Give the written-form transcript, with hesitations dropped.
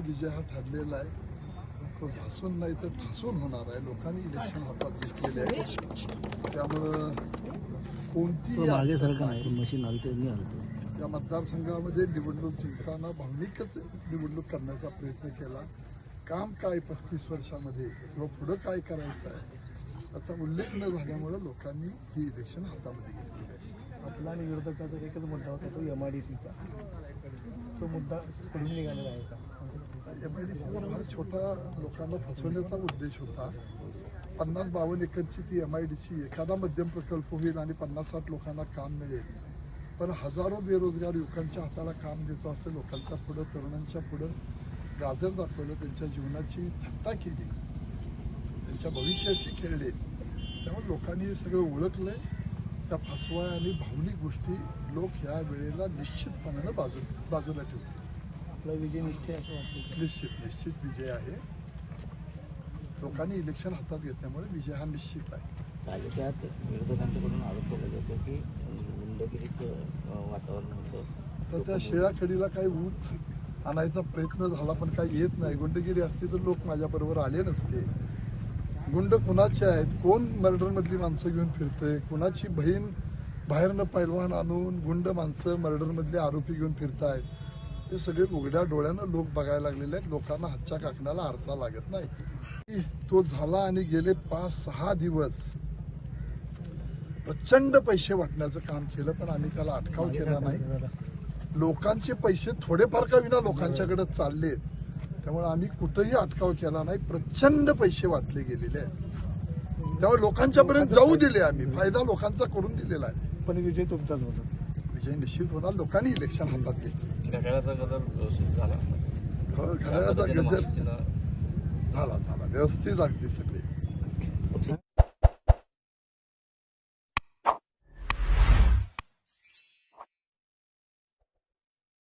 विजय हा ठरलेला आहे. तो घासून नाही तर ठासून होणार आहे. लोकांनी इलेक्शन हातात घेतलेले आहे. त्यामुळं कोणतीही मशीन आलते मी आलतो या मतदारसंघामध्ये निवडणूक जिंकताना भावनिकच निवडणूक करण्याचा प्रयत्न केला. काम काय 35 वर्षामध्ये किंवा पुढं काय करायचं आहे याचा उल्लेख न झाल्यामुळे लोकांनी ही इलेक्शन हातामध्ये घेतली आहे. आपला आणि विरोधकाचा एकच मुद्दा होता तो MIDCचा. तो मुद्दा सोडून निघालेला आहे का? MIDCचा फार छोटा लोकांना फसवण्याचा उद्देश होता. 50-52 एकरची ती MIDC एखादा मध्यम प्रकल्प होईल आणि 50-60 लोकांना काम मिळेल. पण हजारो बेरोजगार युवकांच्या हाताला काम देतो असं लोकांच्या पुढं, तरुणांच्या पुढं गाजर दाखवलं. त्यांच्या जीवनाची थट्टा केली, त्यांच्या भविष्याशी खेळले. त्यामुळे लोकांनी हे सगळं ओळखलंय. त्या फसवा आणि भावनिक गोष्टी लोक ह्या वेळेला निश्चितपणानं बाजूला ठेवतील. आपला विजय निश्चय असं वाटतं? निश्चित विजय आहे. लोकांनी इलेक्शन हातात घेतल्यामुळे विजय हा निश्चित आहे. तालुक्यात विरोधकांच्याकडून आरोप केला जातो की गुंडगिरीचं वातावरण होतं. तर त्या शिळाकडीला काही ऊत आणायचा प्रयत्न झाला पण काही येत नाही. गुंडगिरी असती तर लोक माझ्याबरोबर आले नसते. गुंड कुणाचे आहेत, कोण मर्डरमधली माणसं घेऊन फिरतंय, कुणाची बहीण बाहेरनं पैलवान आणून गुंड माणसं मर्डरमधले आरोपी घेऊन फिरतायत, हे सगळे उघड्या डोळ्यानं लोक बघायला लागलेले आहेत. लोकांना हातच्या काकणाला आरसा लागत नाही. तो झाला आणि गेले 5-6 दिवस प्रचंड पैसे वाटण्याचं काम केलं पण आम्ही त्याला अटकाव केला नाही. लोकांचे पैसे थोडेफार का विना लोकांच्याकडे चालले, त्यामुळे आम्ही कुठेही अटकाव केला नाही. प्रचंड पैसे वाटले गेलेले आहेत. त्यामुळे लोकांच्यापर्यंत जाऊ दिले आम्ही. फायदा लोकांचा करून दिलेला आहे. पण विजय तुमचाच होता. विजय निश्चित होणार. लोकांनी इलेक्शन हातात घेतलं. घड्याळाचा गजर व्यवस्थित झाला. घड्याळाचा गजर झाला व्यवस्थित. अगदी सगळे